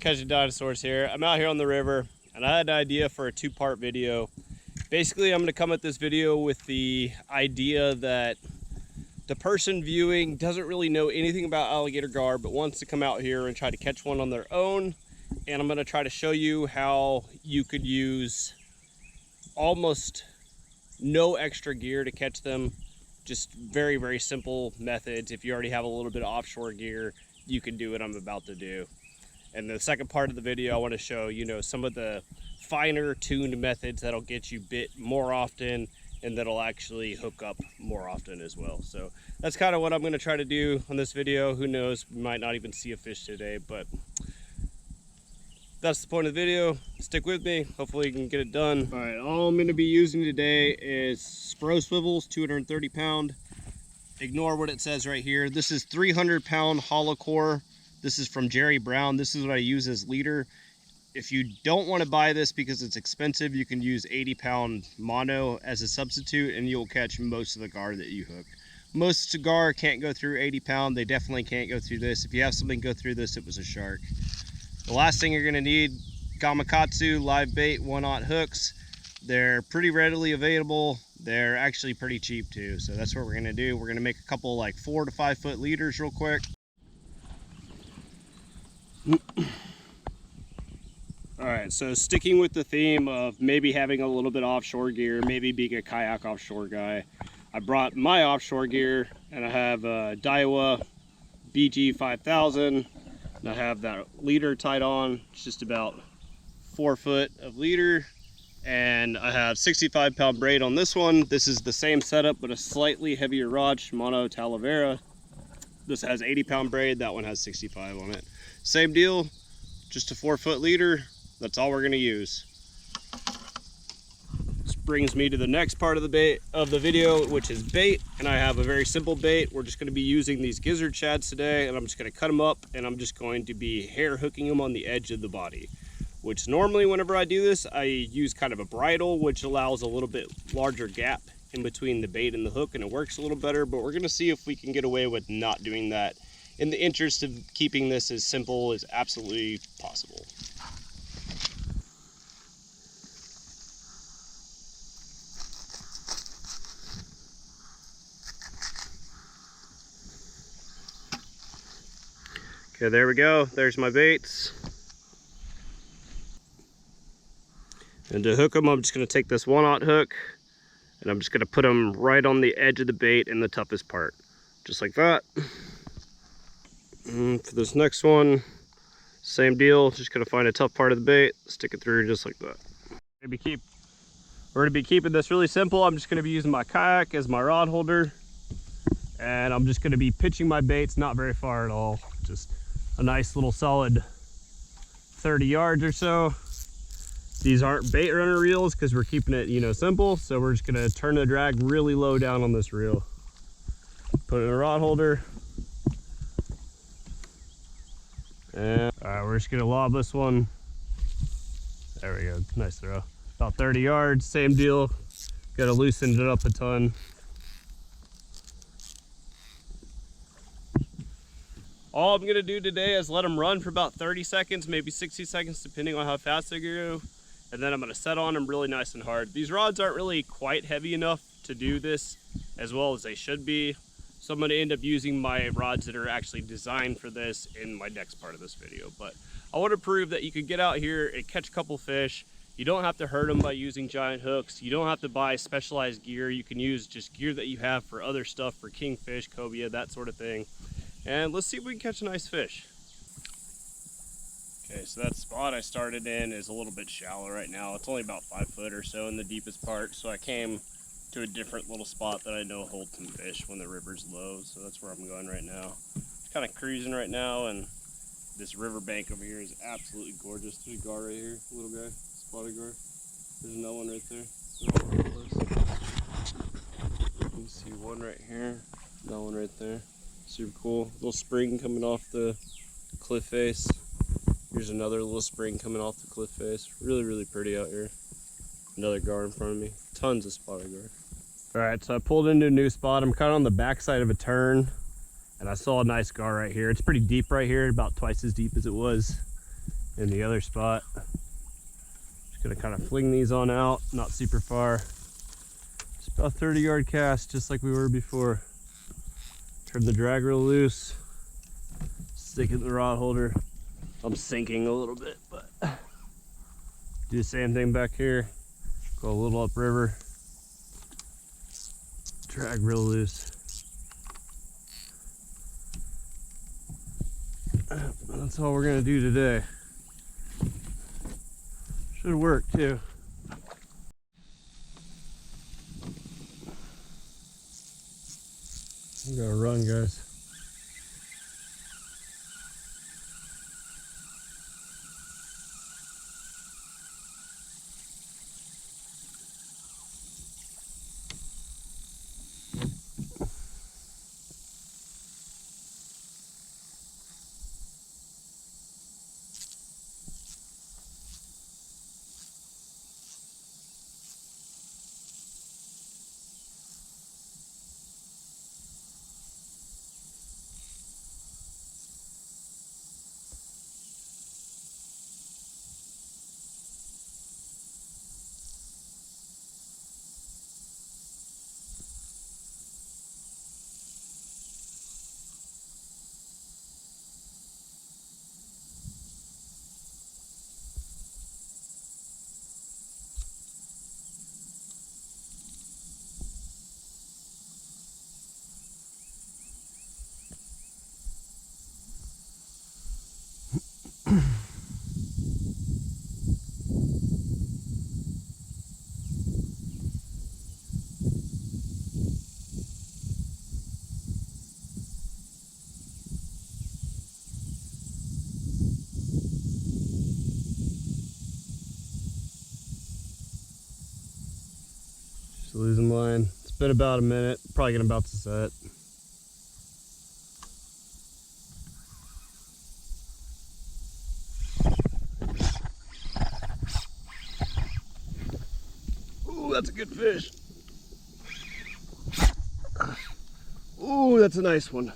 Catching dinosaurs here. I'm out here on the river and I had an idea for a two-part video. Basically, I'm going to come at this video with the idea that the person viewing doesn't really know anything about alligator gar but wants to come out here and try to catch one on their own. And I'm going to try to show you how you could use almost no extra gear to catch them. Just very, very simple methods. If you already have a little bit of offshore gear, you can do what I'm about to do. And the second part of the video, I want to show, some of the finer tuned methods that'll get you bit more often and that'll actually hook up more often as well. So that's kind of what I'm going to try to do on this video. Who knows, we might not even see a fish today, but that's the point of the video. Stick with me. Hopefully you can get it done. All right, all I'm going to be using today is Spro Swivels, 230 pound. Ignore what it says right here. This is 300 pound hollow core. This is from Jerry Brown. This is what I use as leader. If you don't want to buy this because it's expensive, you can use 80 pound mono as a substitute and you'll catch most of the gar that you hook. Most gar can't go through 80 pound. They definitely can't go through this. If you have something go through this, it was a shark. The last thing you're going to need, Gamakatsu live bait 1/0 hooks. They're pretty readily available. They're actually pretty cheap too. So that's what we're going to do. We're going to make a couple like 4 to 5 foot leaders real quick. All right, so sticking with the theme of maybe having a little bit of offshore gear, maybe being a kayak offshore guy, I brought my offshore gear and I have a Daiwa BG 5000 and I have that leader tied on. It's just about 4 foot of leader and I have 65 pound braid on this one. This is the same setup but a slightly heavier rod, Shimano Talavera. This has 80 pound braid, that one has 65 on it. Same deal, just a 4 foot leader. That's all we're going to use. This brings me to the next part of the video, which is bait. And I have a very simple bait. We're just going to be using these gizzard shads today, and I'm just going to cut them up, and I'm just going to be hair hooking them on the edge of the body. Which normally, whenever I do this, I use kind of a bridle, which allows a little bit larger gap in between the bait and the hook, and it works a little better. But we're going to see if we can get away with not doing that, in the interest of keeping this as simple as absolutely possible. Okay, there we go. There's my baits. And to hook them, I'm just going to take this 1/0 hook and I'm just going to put them right on the edge of the bait in the toughest part. Just like that. And for this next one, same deal. Just going to find a tough part of the bait, stick it through just like that. We're going to be keeping this really simple. I'm just going to be using my kayak as my rod holder. And I'm just going to be pitching my baits not very far at all. Just a nice little solid 30 yards or so. These aren't bait runner reels because we're keeping it, simple. So we're just going to turn the drag really low down on this reel. Put it in a rod holder. And all right, we're just going to lob this one. There we go. Nice throw. About 30 yards. Same deal. Got to loosen it up a ton. All I'm gonna do today is let them run for about 30 seconds, maybe 60 seconds, depending on how fast they go. And then I'm gonna set on them really nice and hard. These rods aren't really quite heavy enough to do this as well as they should be. So I'm gonna end up using my rods that are actually designed for this in my next part of this video. But I wanna prove that you could get out here and catch a couple fish. You don't have to hurt them by using giant hooks. You don't have to buy specialized gear. You can use just gear that you have for other stuff, for kingfish, cobia, that sort of thing. And let's see if we can catch a nice fish. Okay, so that spot I started in is a little bit shallow right now. It's only about 5 foot or so in the deepest part. So I came to a different little spot that I know holds some fish when the river's low. So that's where I'm going right now. Just kind of cruising right now, and this river bank over here is absolutely gorgeous. There's a gar right here, little guy, spotted gar. There's another one right there. You can see one right here, another one right there. Super cool. Little spring coming off the cliff face. Here's another little spring coming off the cliff face. Really, really pretty out here. Another gar in front of me. Tons of spotted gar. All right, so I pulled into a new spot. I'm kind of on the backside of a turn, and I saw a nice gar right here. It's pretty deep right here, about twice as deep as it was in the other spot. Just gonna kind of fling these on out, not super far. Just about 30-yard cast, just like we were before. Turn the drag reel loose, stick it in the rod holder. I'm sinking a little bit, but do the same thing back here. Go a little upriver, drag real loose. That's all we're gonna do today. Should work too. I'm gonna run, guys. Just losing line. It's been about a minute. Probably gonna about to set. Ooh, that's a good fish. Ooh, that's a nice one.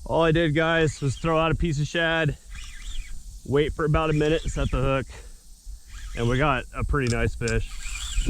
All I did, guys, was throw out a piece of shad, wait for about a minute, set the hook, and we got a pretty nice fish.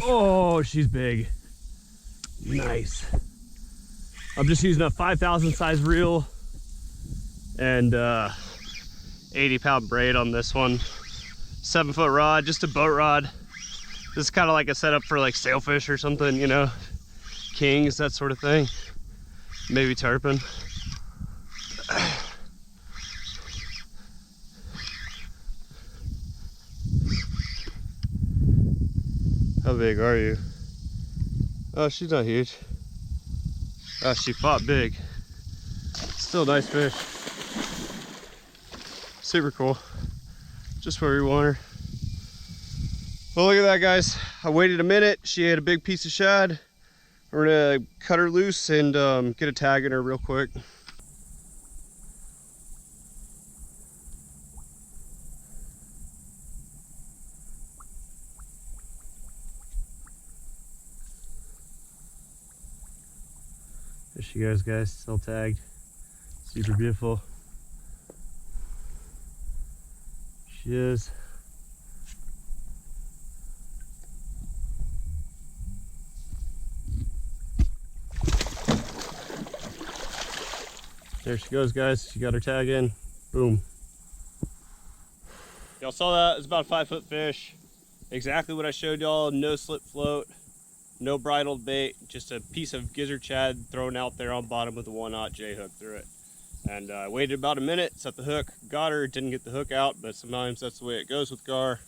Oh, she's big. Nice. I'm just using a 5,000 size reel and 80-pound braid on this one. 7-foot rod, just a boat rod. This is kind of like a setup for like sailfish or something, you know, kings, that sort of thing. Maybe tarpon. How big are you? Oh, she's not huge. Oh, she fought big. Still a nice fish. Super cool. Just where we want her. Well, look at that, guys. I waited a minute. She had a big piece of shad. We're gonna cut her loose and get a tag in her real quick. There she goes, guys, still tagged. Super beautiful. She is. There she goes, guys. She got her tag in. Boom. Y'all saw that? It's about a 5-foot fish. Exactly what I showed y'all. No slip float. No bridled bait, just a piece of gizzard shad thrown out there on bottom with a 1/0 J hook through it. And I waited about a minute, set the hook, got her, didn't get the hook out, but sometimes that's the way it goes with gar.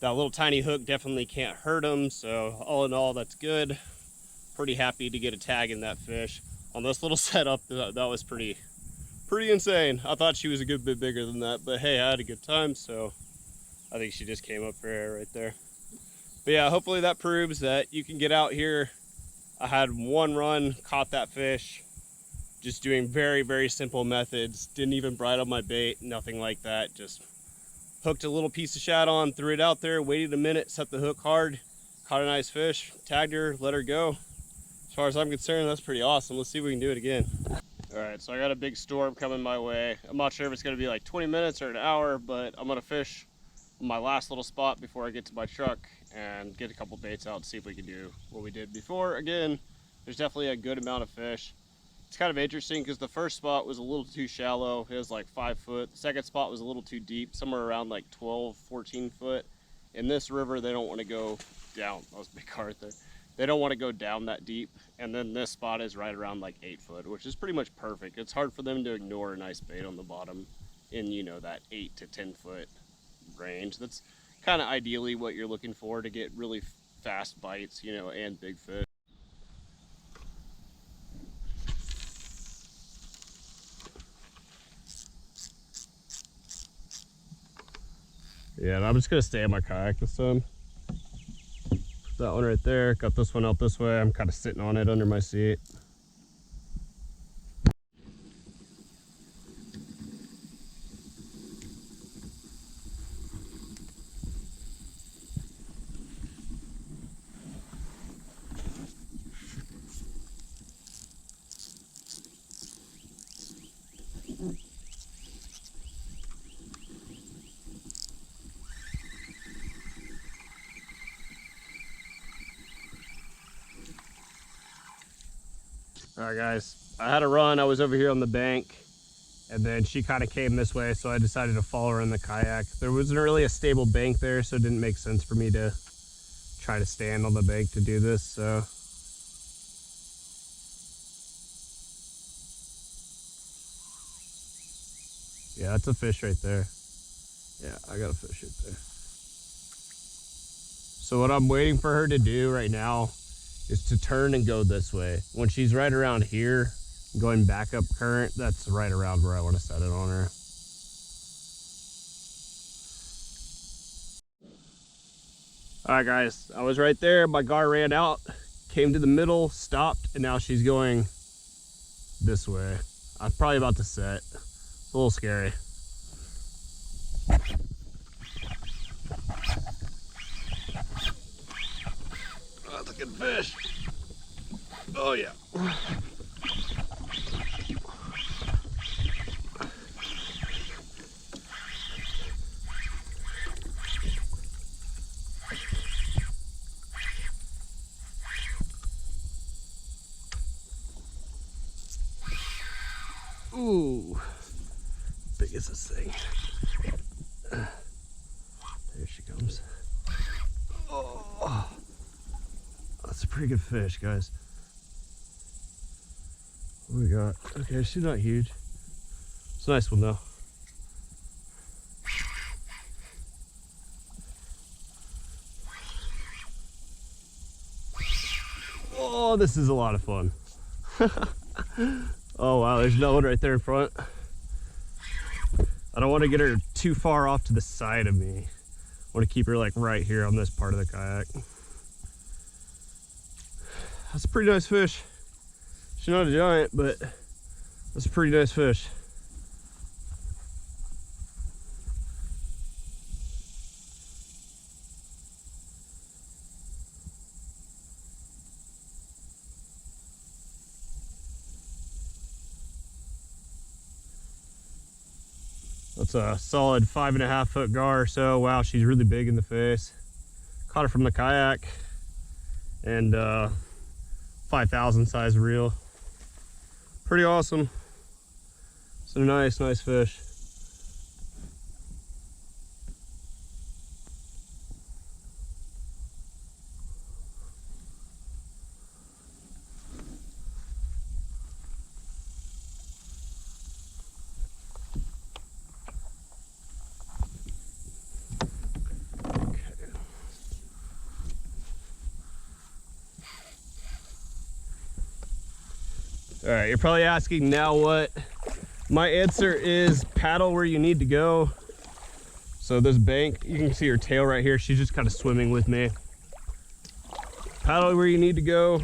That little tiny hook definitely can't hurt them, so all in all, that's good. Pretty happy to get a tag in that fish. On this little setup, that was pretty insane. I thought she was a good bit bigger than that, but hey, I had a good time, so I think she just came up for air right there. But yeah, hopefully that proves that you can get out here. I had one run, caught that fish. Just doing very, very simple methods. Didn't even bridle my bait, nothing like that. Just hooked a little piece of shad on, threw it out there, waited a minute, set the hook hard, caught a nice fish, tagged her, let her go. As far as I'm concerned, that's pretty awesome. Let's see if we can do it again. All right, so I got a big storm coming my way. I'm not sure if it's gonna be like 20 minutes or an hour, but I'm gonna fish my last little spot before I get to my truck and get a couple baits out and see if we can do what we did before. Again, there's definitely a good amount of fish. It's kind of interesting because the first spot was a little too shallow. It was like 5 foot. The second spot was a little too deep, somewhere around like 12, 14 foot. In this river, they don't want to go down. That was a big cart there. They don't want to go down that deep. And then this spot is right around like 8 foot, which is pretty much perfect. It's hard for them to ignore a nice bait on the bottom in, you know, that 8 to 10 foot range. That's kind of ideally what you're looking for to get really fast bites, you know, and big fish. Yeah, and I'm just gonna stay in my kayak this time. That one right there, got this one out this way. I'm kind of sitting on it under my seat. All right, guys, I had a run. I was over here on the bank, and then she kind of came this way, so I decided to follow her in the kayak. There wasn't really a stable bank there, so it didn't make sense for me to try to stand on the bank to do this, so. Yeah, that's a fish right there. Yeah, I got a fish right there. So what I'm waiting for her to do right now is to turn and go this way. When she's right around here, going back up current, that's right around where I want to set it on her. All right, guys, I was right there. My gar ran out, came to the middle, stopped, and now she's going this way. I'm probably about to set. It's a little scary. Oh, that's a good fish. Oh, yeah. Ooh, big is this thing. There she comes. Oh, that's a pretty good fish, guys. What do we got? Okay, she's not huge. It's a nice one though. Oh, this is a lot of fun. Oh wow, there's no one right there in front. I don't want to get her too far off to the side of me. I want to keep her like right here on this part of the kayak. That's a pretty nice fish. She's not a giant, but that's a pretty nice fish. That's a solid 5.5 foot gar or so. Wow, she's really big in the face. Caught her from the kayak and 5,000 size reel. Pretty awesome. It's a nice fish. All right, you're probably asking now what? My answer is paddle where you need to go. So this bank, you can see her tail right here. She's just kind of swimming with me. Paddle where you need to go.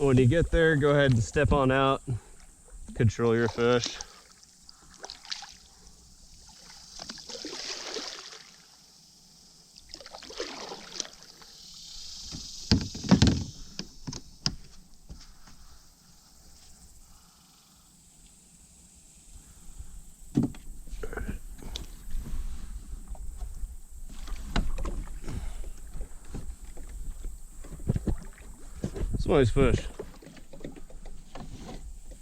When you get there, go ahead and step on out, control your fish. It's a nice fish.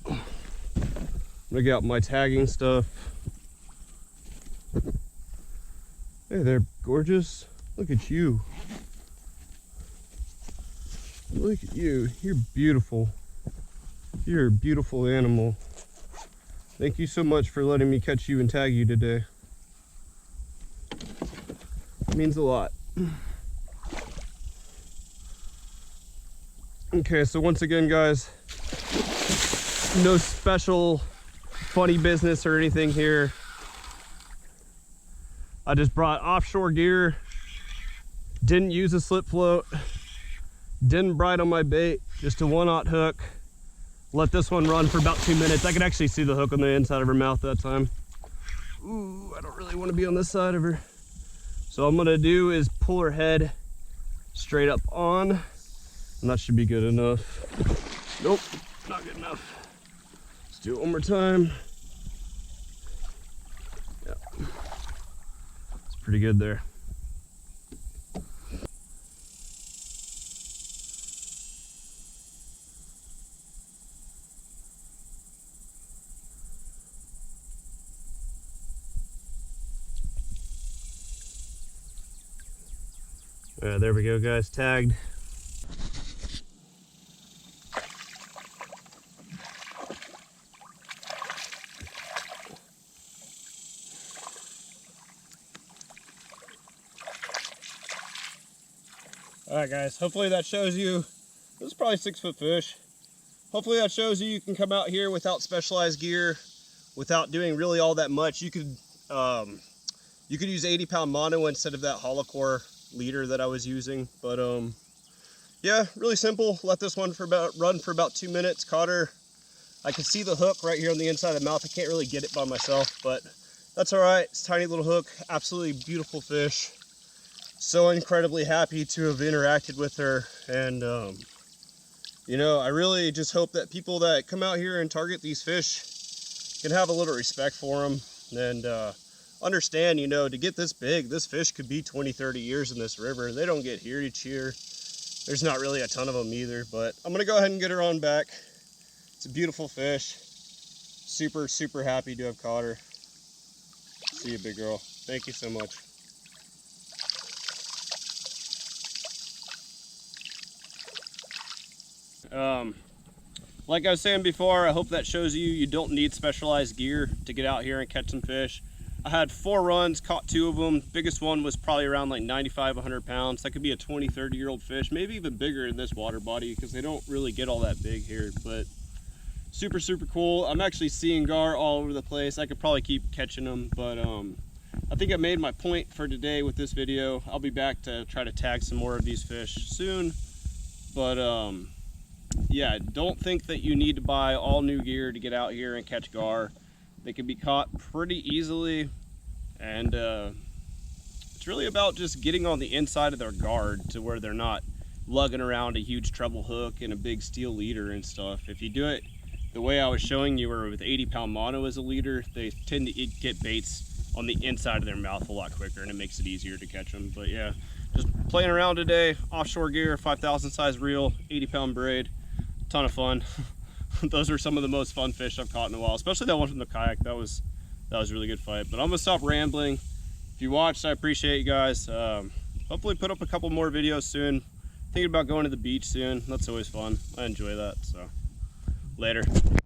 I'm gonna get out my tagging stuff. Hey there, gorgeous. Look at you. Look at you. You're beautiful. You're a beautiful animal. Thank you so much for letting me catch you and tag you today. It means a lot. Okay, so once again, guys, no special funny business or anything here. I just brought offshore gear, didn't use a slip float, didn't bite on my bait, just a 1/0 hook. Let this one run for about 2 minutes. I could actually see the hook on the inside of her mouth that time. Ooh, I don't really want to be on this side of her. So what I'm gonna do is pull her head straight up on, and that should be good enough. Nope, not good enough. Let's do it one more time. Yeah, it's pretty good there. There we go, guys, tagged. All right, guys, hopefully that shows you, this is probably 6-foot fish. Hopefully that shows you can come out here without specialized gear, without doing really all that much. You could use 80-pound mono instead of that hollow core leader that I was using. But yeah, really simple. Let this one run for about 2 minutes. Caught her. I can see the hook right here on the inside of the mouth. I can't really get it by myself, but that's all right. It's a tiny little hook. Absolutely beautiful fish. So incredibly happy to have interacted with her, and you know, I really just hope that people that come out here and target these fish can have a little respect for them and understand, you know, to get this big, this fish could be 20-30 years in this river. They don't get here each year. There's not really a ton of them either, but I'm gonna go ahead and get her on back. It's a beautiful fish. Super happy to have caught her. See you, big girl. Thank you so much. Like I was saying before, I hope that shows you don't need specialized gear to get out here and catch some fish. I had 4 runs, caught 2 of them. Biggest one was probably around like 95, 100 pounds. That could be a 20, 30-year-old fish, maybe even bigger in this water body because they don't really get all that big here, but super cool. I'm actually seeing gar all over the place. I could probably keep catching them, but I think I made my point for today with this video. I'll be back to try to tag some more of these fish soon, but yeah, don't think that you need to buy all new gear to get out here and catch gar. They can be caught pretty easily, and it's really about just getting on the inside of their guard to where they're not lugging around a huge treble hook and a big steel leader and stuff. If you do it the way I was showing you, or with 80-pound mono as a leader, they tend to get baits on the inside of their mouth a lot quicker, and it makes it easier to catch them. But yeah, just playing around today. Offshore gear, 5,000 size reel, 80-pound braid. Ton of fun. Those are some of the most fun fish I've caught in a while, especially that one from the kayak. That was a really good fight. But I'm gonna stop rambling. If you watched, I appreciate you guys. Hopefully put up a couple more videos soon. Thinking about going to the beach soon. That's always fun. I enjoy that. So later.